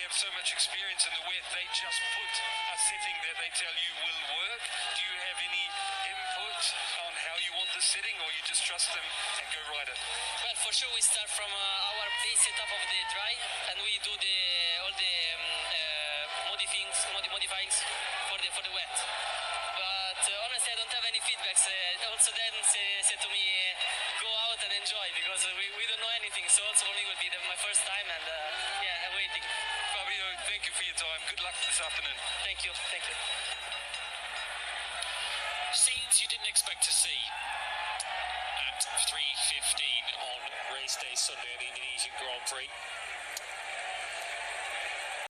have so much experience in the wet, they just put a setting that they tell you will work. Do you have any input on how you want the setting, or you just trust them and go ride it? Well, for sure we start from our base setup of the dry, and we do all the modifyings for the wet. But honestly, I don't have any feedbacks. Also, Dan said to me, go out and enjoy, because we don't know anything. So also for me will be my first time, and yeah, I'm waiting. Fabio, thank you for your time. Good luck this afternoon. Thank you. Thank you. Scenes you didn't expect to see at 3:15 on race day Sunday at the Indonesian Grand Prix.